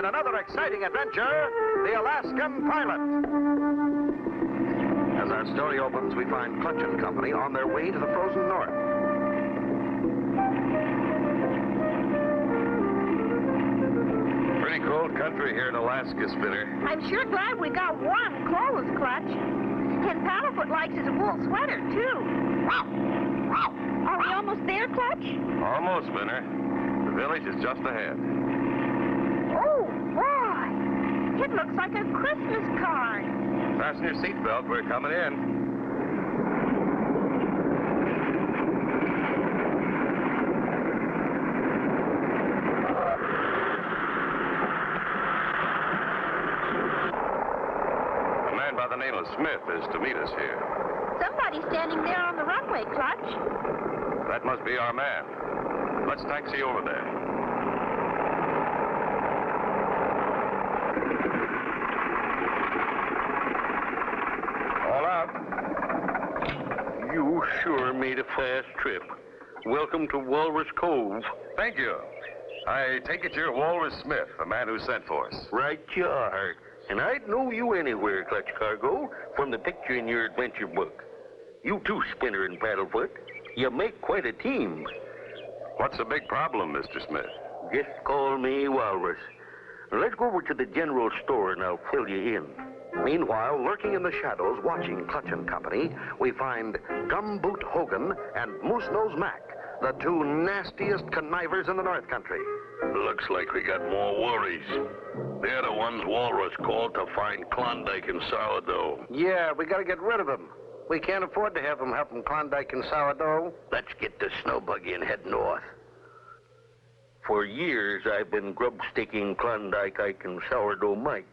in another exciting adventure, the Alaskan Pilot. As our story opens, we find Clutch and Company on their way to the frozen north. Pretty cold country here in Alaska, Spinner. I'm sure glad we got warm clothes, Clutch. And Paddlefoot likes his wool sweater, too. Are we almost there, Clutch? Almost, Spinner. The village is just ahead. Oh, boy. It looks like a Christmas card. Fasten your seatbelt. We're coming in. By the name of Smith is to meet us here. Somebody's standing there on the runway, Clutch. That must be our man. Let's taxi over there. All out. You sure made a fast trip. Welcome to Walrus Cove. Thank you. I take it you're Walrus Smith, the man who sent for us. Right you are. And I'd know you anywhere, Clutch Cargo, from the picture in your adventure book. You too, Spinner and Paddlefoot. You make quite a team. What's the big problem, Mr. Smith? Just call me Walrus. Let's go over to the general store and I'll fill you in. Meanwhile, lurking in the shadows, watching Clutch and Company, we find Gumboot Hogan and MOOSENOSE Mac, the two nastiest connivers in the North Country. Looks like we got more worries. They're the ones Walrus called to find Klondike and Sourdough. Yeah, we gotta get rid of them. We can't afford to have them helping Klondike and Sourdough. Let's get the snow buggy and head north. For years, I've been grub-sticking Klondike Ike and Sourdough Mike.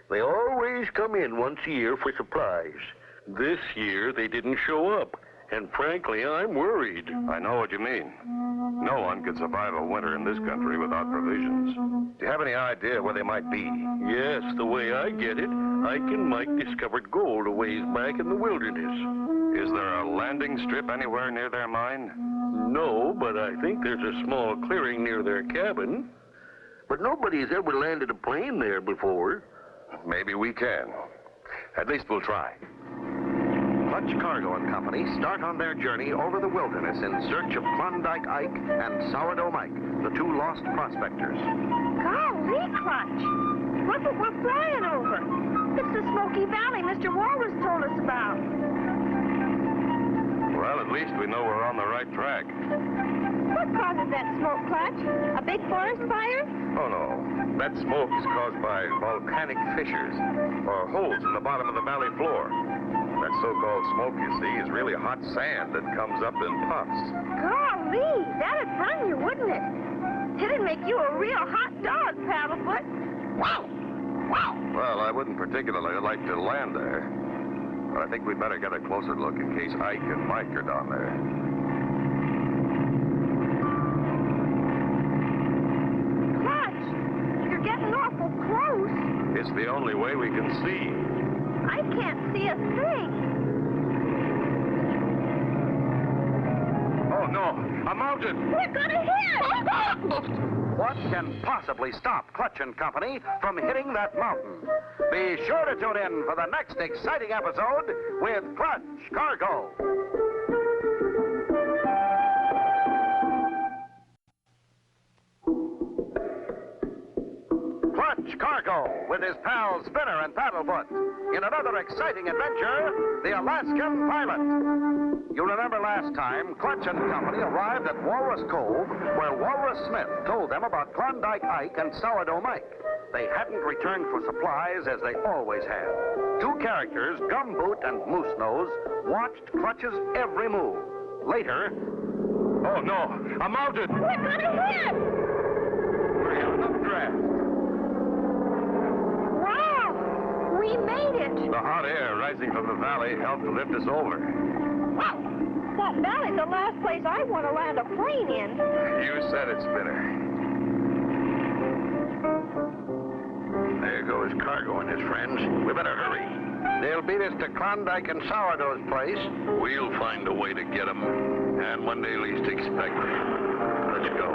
They always come in once a year for supplies. This year, they didn't show up. And frankly, I'm worried. I know what you mean. No one could survive a winter in this country without provisions. Do you have any idea where they might be? Yes, the way I get it, Ike and Mike discovered gold a ways back in the wilderness. Is there a landing strip anywhere near their mine? No, but I think there's a small clearing near their cabin. But nobody's ever landed a plane there before. Maybe we can. At least we'll try. Clutch Cargo and Company start on their journey over the wilderness in search of Klondike Ike and Sourdough Mike, the two lost prospectors. Golly, Clutch. Look what we're flying over. It's the Smoky Valley Mr. Walrus told us about. Well, at least we know we're on the right track. What causes that smoke, Clutch? A big forest fire? Oh, no. That smoke is caused by volcanic fissures, or holes in the bottom of the valley floor. That so-called smoke, you see, is really hot sand that comes up in puffs. Golly, that'd burn you, wouldn't it? It'd make you a real hot dog, Paddlefoot. Wow! Wow! Well, I wouldn't particularly like to land there. But I think we'd better get a closer look in case Ike and Mike are down there. Clutch, you're getting awful close. It's the only way we can see. I can't see a thing. Oh, no. A mountain! We're gonna hit! What can possibly stop Clutch and Company from hitting that mountain? Be sure to tune in for the next exciting episode with Clutch Cargo. Clutch Cargo with his pals Spinner and Paddlefoot in another exciting adventure, the Alaskan Pilot. You remember last time, Clutch and Company arrived at Walrus Cove, where Walrus Smith told them about Klondike Ike and Sourdough Mike. They hadn't returned for supplies as they always had. Two characters, Gumboot and MOOSENOSE, watched Clutch's every move. Later... Oh, no. A mountain! We're gonna hit! We're in an updraft. Wow! We made it! The hot air rising from the valley helped to lift us over. Wow! That valley's the last place I want to land a plane in. You said it, Spinner. There goes Cargo and his friends. We better hurry. They'll beat us to Klondike and Sourdough's place. We'll find a way to get them, and when they least expect it. Let's go.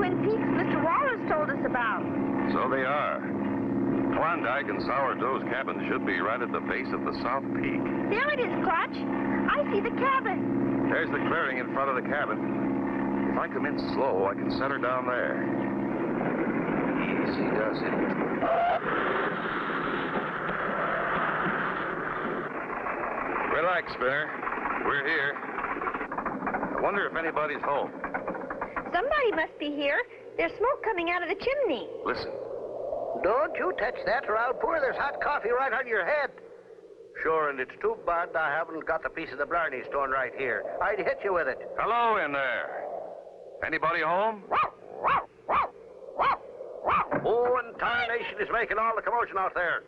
Twin Peaks Mr. Walrus told us about. So they are. Klondike and Sourdough's cabin should be right at the base of the South Peak. There it is, Clutch. I see the cabin. There's the clearing in front of the cabin. If I come in slow, I can set her down there. Easy does it. Relax, Spinner. We're here. I wonder if anybody's home. Somebody must be here. There's smoke coming out of the chimney. Listen. Don't you touch that, or I'll pour this hot coffee right on your head. Sure, and it's too bad I haven't got the piece of the Blarney stone right here. I'd hit you with it. Hello in there. Anybody home? Oh, and tarnation is making all the commotion out there.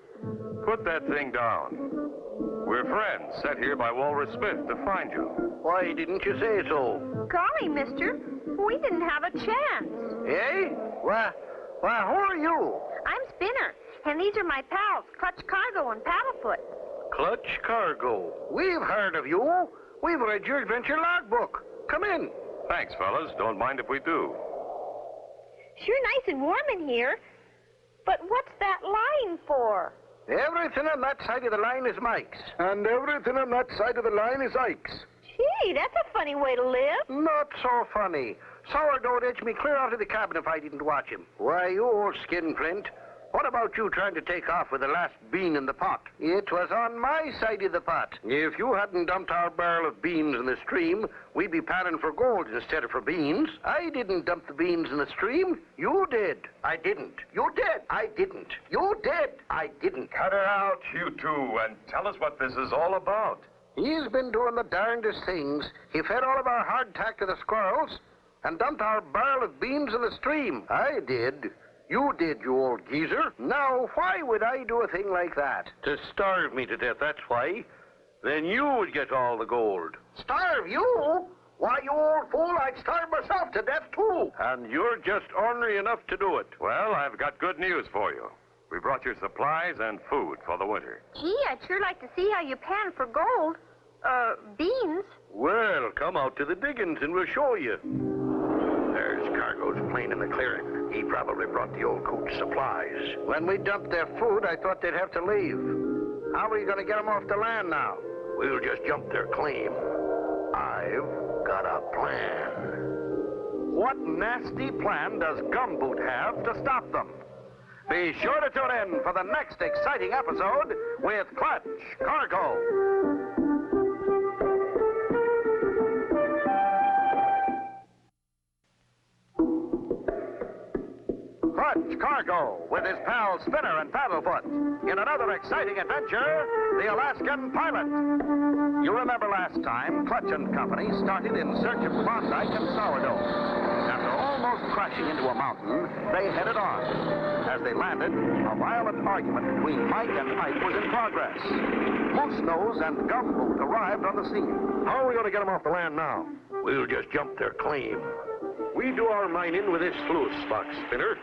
Put that thing down. We're friends, sent here by Walrus Smith to find you. Why didn't you say so? Golly, mister, we didn't have a chance. Eh? Why, who are you? I'm Spinner, and these are my pals, Clutch Cargo and Paddlefoot. Clutch Cargo. We've heard of you. We've read your adventure logbook. Come in. Thanks, fellas. Don't mind if we do. Sure nice and warm in here. But what's that line for? Everything on that side of the line is Mike's. And everything on that side of the line is Ike's. Gee, that's a funny way to live. Not so funny. Sourdough'd edge me clear out of the cabin if I didn't watch him. Why, you old skin print. What about you trying to take off with the last bean in the pot? It was on my side of the pot. If you hadn't dumped our barrel of beans in the stream, we'd be panning for gold instead of for beans. I didn't dump the beans in the stream. You did. I didn't. You did. I didn't. You did. I didn't. Cut her out, you two, and tell us what this is all about. He's been doing the darndest things. He fed all of our hardtack to the squirrels and dumped our barrel of beans in the stream. I did. You did, you old geezer. Now, why would I do a thing like that? To starve me to death, that's why. Then you would get all the gold. Starve you? Why, you old fool, I'd starve myself to death, too. And you're just ornery enough to do it. Well, I've got good news for you. We brought you supplies and food for the winter. Gee, I'd sure like to see how you pan for gold. Beans. Well, come out to the diggings and we'll show you. There's Cargo's plane in the clearing. He probably brought the old coot's supplies. When we dumped their food, I thought they'd have to leave. How are you going to get them off the land now? We'll just jump their claim. I've got a plan. What nasty plan does Gumboot have to stop them? Be sure to tune in for the next exciting episode with Clutch Cargo. Clutch Cargo with his pals Spinner and Paddlefoot in another exciting adventure, the Alaskan Pilot. You remember last time, Clutch and Company started in search of Klondike and Sourdough. After almost crashing into a mountain, they headed on. As they landed, a violent argument between Mike and Ike was in progress. MOOSENOSE and Gumboot arrived on the scene. How are we going to get them off the land now? We'll just jump their claim. We do our mining with this sluice box, Spinner.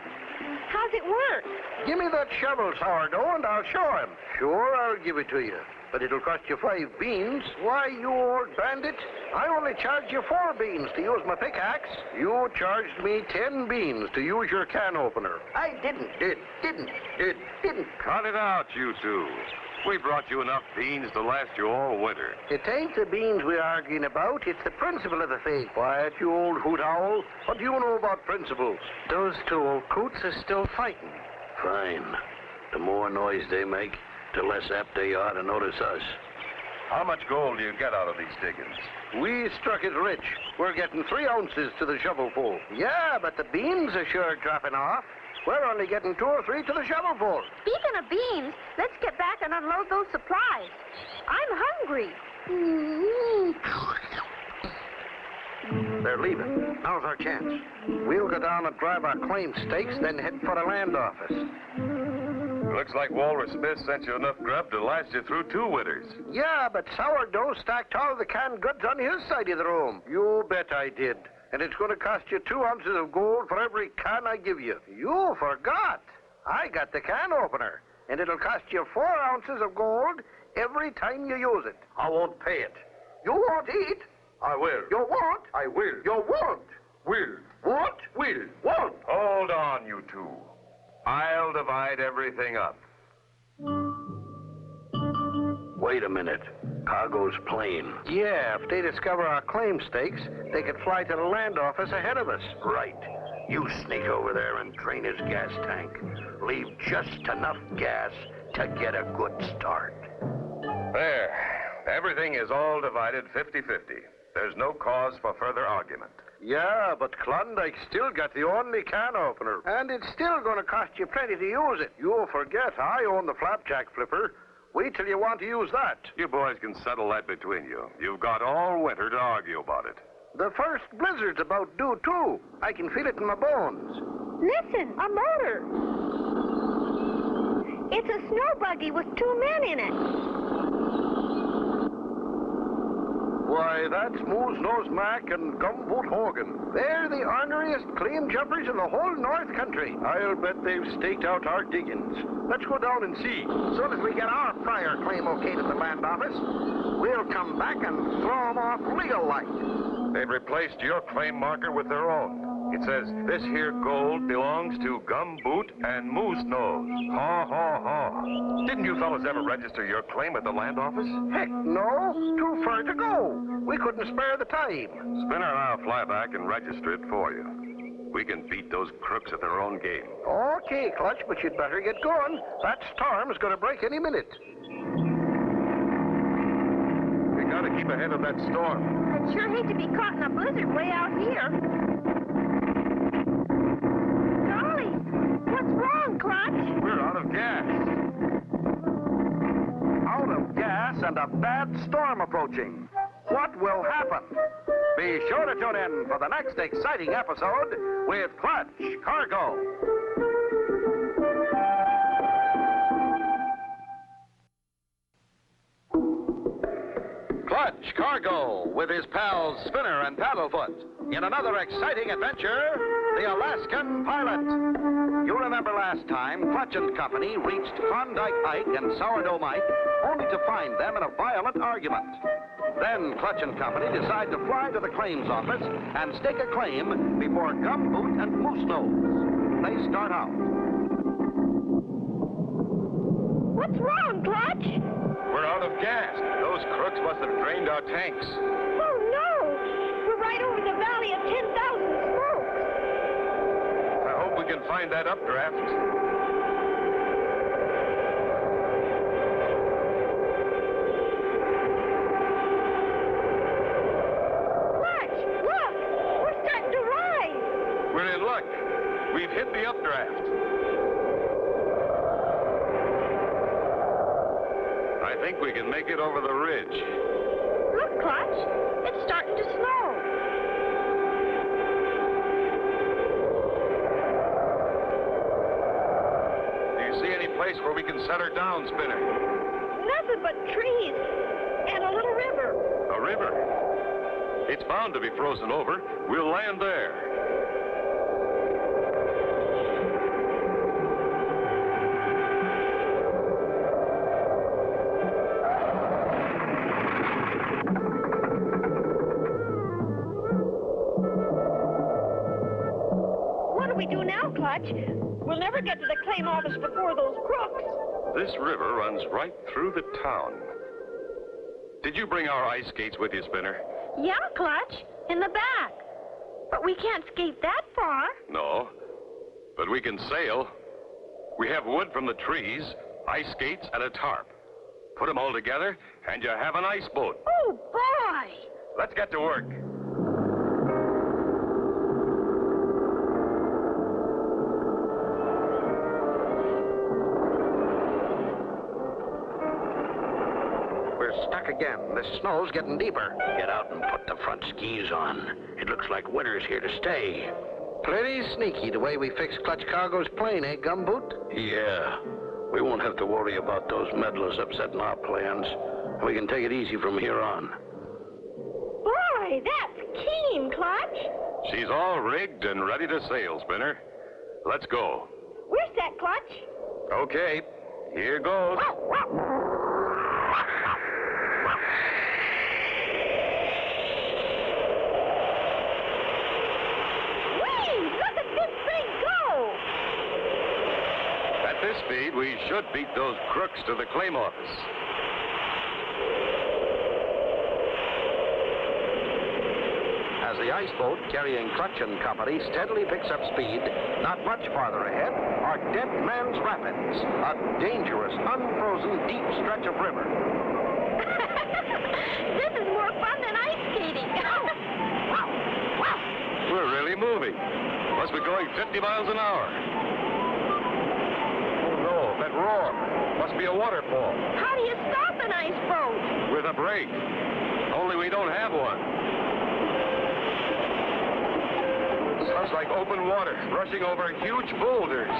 How's it work? Give me that shovel, Sourdough, and I'll show him. Sure, I'll give it to you. But it'll cost you 5 beans. Why, you old bandit? I only charged you 4 beans to use my pickaxe. You charged me 10 beans to use your can opener. I didn't. Didn't. Cut it out, you two. We brought you enough beans to last you all winter. It ain't the beans we're arguing about. It's the principle of the thing. Quiet, you old hoot owl. What do you know about principles? Those 2 old coots are still fighting. Fine. The more noise they make, the less apt they are to notice us. How much gold do you get out of these diggings? We struck it rich. We're getting 3 ounces to the shovelful. Yeah, but the beans are sure dropping off. We're only getting 2 or 3 to the shovelful. Speaking of beans, let's get back and unload those supplies. I'm hungry. They're leaving. Now's our chance. We'll go down and drive our claim stakes, then head for the land office. Looks like Walrus Smith sent you enough grub to last you through 2 winters. Yeah, but Sourdough stacked all the canned goods on his side of the room. You bet I did. And it's going to cost you 2 ounces of gold for every can I give you. You forgot. I got the can opener. And it'll cost you 4 ounces of gold every time you use it. I won't pay it. You won't eat. I will. You won't. I will. You won't. Will. What? Will. will. Won't. Hold on, you two. I'll divide everything up. Wait a minute. Cargo's plane. Yeah, if they discover our claim stakes, they could fly to the land office ahead of us. Right. You sneak over there and drain his gas tank. Leave just enough gas to get a good start. There. Everything is all divided 50-50. There's no cause for further argument. Yeah, but Klondike's still got the only can opener. And it's still going to cost you plenty to use it. You'll forget I own the flapjack flipper. Wait till you want to use that. You boys can settle that between you. You've got all winter to argue about it. The first blizzard's about due, too. I can feel it in my bones. Listen, a motor. It's a snow buggy with 2 men in it. Why, that's MOOSENOSE Mac and Gumboot Hogan. They're the orneriest claim jumpers in the whole North Country. I'll bet they've staked out our diggings. Let's go down and see. Soon as we get our prior claim okayed at the land office, we'll come back and throw 'em off legal-like. They've replaced your claim marker with their own. It says, this here gold belongs to Gumboot and MOOSENOSE. Ha, ha, ha. Didn't you fellas ever register your claim at the land office? Heck, no. Too far to go. We couldn't spare the time. Spinner and I'll fly back and register it for you. We can beat those crooks at their own game. Okay, Clutch, but you'd better get going. That storm's going to break any minute. We gotta keep ahead of that storm. I'd sure hate to be caught in a blizzard way out here. Golly, what's wrong, Clutch? We're out of gas. Out of gas and a bad storm approaching. What will happen? Be sure to tune in for the next exciting episode with Clutch Cargo. Clutch Cargo with his pals Spinner and Paddlefoot in another exciting adventure, the Alaskan Pilot. You remember last time Clutch and Company reached Klondike Ike and Sourdough Mike only to find them in a violent argument. Then Clutch and Company decide to fly to the claims office and stake a claim before Gumboot and MOOSENOSE. They start out. What's wrong, Clutch? We're out of gas. Those crooks must have drained our tanks. Oh, no! We're right over the valley of 10,000 smokes. I hope we can find that updraft. Clutch, look! We're starting to rise. We're in luck. We've hit the updraft. I think we can make it over the ridge. Look, Clutch, it's starting to snow. Do you see any place where we can set her down, Spinner? Nothing but trees and a little river. A river? It's bound to be frozen over. We'll land there. What do we do now, Clutch? We'll never get to the claim office before those crooks. This river runs right through the town. Did you bring our ice skates with you, Spinner? Yeah, Clutch, in the back. But we can't skate that far. No. But we can sail. We have wood from the trees, ice skates, and a tarp. Put them all together, and you have an ice boat. Oh, boy! Let's get to work. We're stuck again. The snow's getting deeper. Get out and put the front skis on. It looks like winter's here to stay. Plenty sneaky the way we fixed Clutch Cargo's plane, eh, Gumboot? Yeah. We won't have to worry about those meddlers upsetting our plans. We can take it easy from here on. Boy, that's keen, Clutch. She's all rigged and ready to sail, Spinner. Let's go. We're set, Clutch. Okay, here goes. Whee! Look at Good thing, go! At this speed, we should beat those crooks to the claim office. As the ice boat carrying Clutch and Company steadily picks up speed, not much farther ahead are Dead Man's Rapids, a dangerous, unfrozen, deep stretch of river. This is more fun than ice skating. Wow! Wow! We're really moving. Must be going 50 miles an hour. Oh, no, that roar. Must be a waterfall. How do you stop an ice boat? With a brake. Only we don't have one. Sounds like open water, rushing over huge boulders.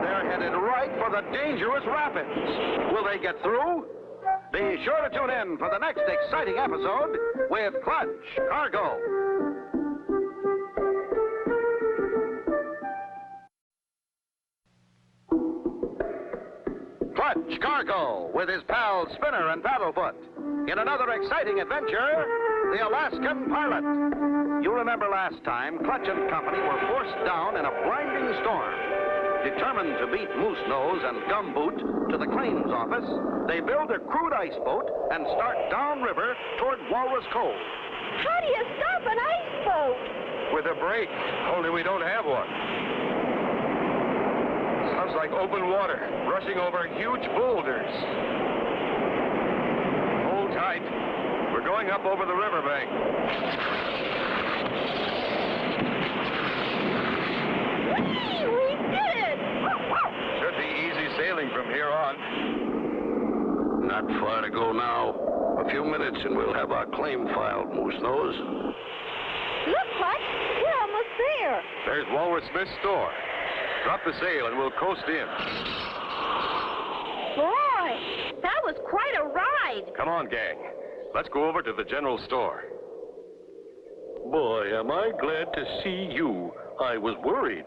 They're headed right for the dangerous rapids. Will they get through? Be sure to tune in for the next exciting episode with Clutch Cargo. Clutch Cargo with his pals Spinner and Paddlefoot in another exciting adventure, the Alaskan Pilot. You remember last time, Clutch and Company were forced down in a blinding storm. Determined to beat MOOSENOSE and GUMBOOT to the claims office, they build a crude ice boat and start downriver toward Walrus Cove. How do you stop an ice boat? With a brake. Only we don't have one. Sounds like open water, rushing over huge boulders. Hold tight. We're going up over the riverbank. Whee! We did it! Should be easy sailing from here on. Not far to go now. A few minutes and we'll have our claim filed, MOOSENOSE. Look, Clutch, we're almost there. There's Walrus Smith's store. Drop the sail and we'll coast in. Boy, that was quite a ride. Come on, gang. Let's go over to the general store. Boy, am I glad to see you. I was worried.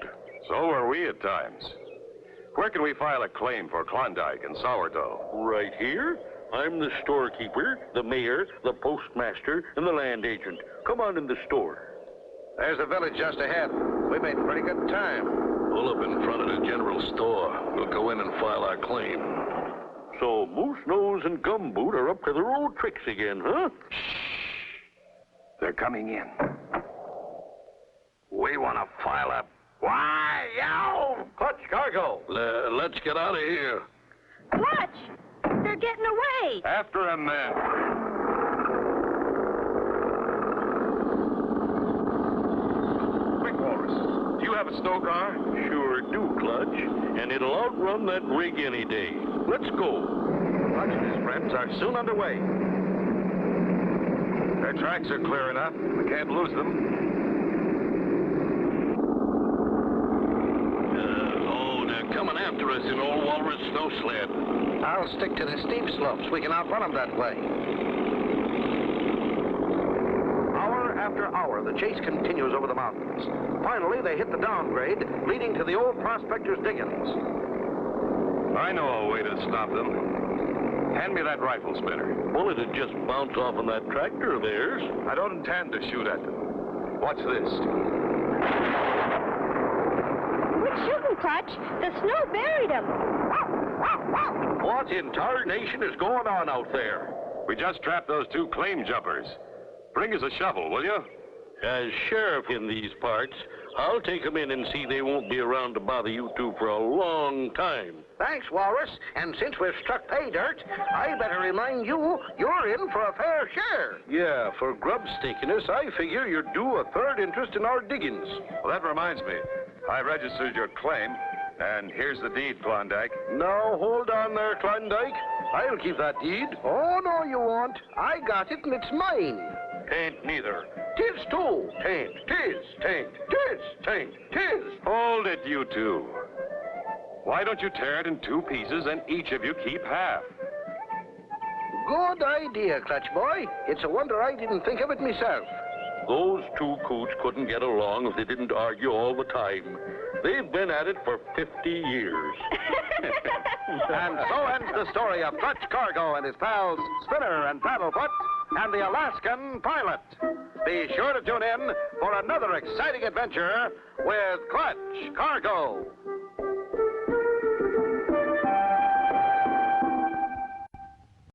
So were we at times. Where can we file a claim for Klondike and sourdough? Right here. I'm the storekeeper, the mayor, the postmaster, and the land agent. Come on in the store. There's the village just ahead. We made pretty good time. Pull up in front of the general store. We'll go in and file our claim. So MOOSENOSE and GUMBOOT are up to their old tricks again, huh? They're coming in. We want to file a... Why, yow! Clutch Cargo. Let's get out of here. Clutch, they're getting away. After him, men. Quick, Walrus. Do you have a stow car? Sure do, Clutch. And it'll outrun that rig any day. Let's go. Clutch and his friends are soon underway. Their tracks are clear enough. We can't lose them. They're coming after us in old Walrus snow sled. I'll stick to the steep slopes. We can outrun them that way. Hour after hour, the chase continues over the mountains. Finally, they hit the downgrade, leading to the old prospector's diggings. I know a way to stop them. Hand me that rifle, Spinner. Well, it'd just bounce off on that tractor of theirs. I don't intend to shoot at them. Watch this. Quit shooting, Clutch. The snow buried them. What in tarnation is going on out there? We just trapped those two claim jumpers. Bring us a shovel, will you? As sheriff in these parts, I'll take them in and see they won't be around to bother you two for a long time. Thanks, Walrus. And since we've struck pay dirt, I better remind you, you're in for a fair share. Yeah, for grub stinkiness, I figure you're due a third interest in our diggings. Well, that reminds me. I registered your claim, and here's the deed, Klondike. Now, hold on there, Klondike. I'll keep that deed. Oh, no, you won't. I got it, and it's mine. Ain't neither. Tis too. Tain't. Tis. Tain't. Tis. Tain't. Tis. Hold it, you two. Why don't you tear it in two pieces and each of you keep half? Good idea, Clutch Boy. It's a wonder I didn't think of it myself. Those two coots couldn't get along if they didn't argue all the time. They've been at it for 50 years. And so ends the story of Clutch Cargo and his pals Spinner and Paddlefoot and the Alaskan Pilot. Be sure to tune in for another exciting adventure with Clutch Cargo.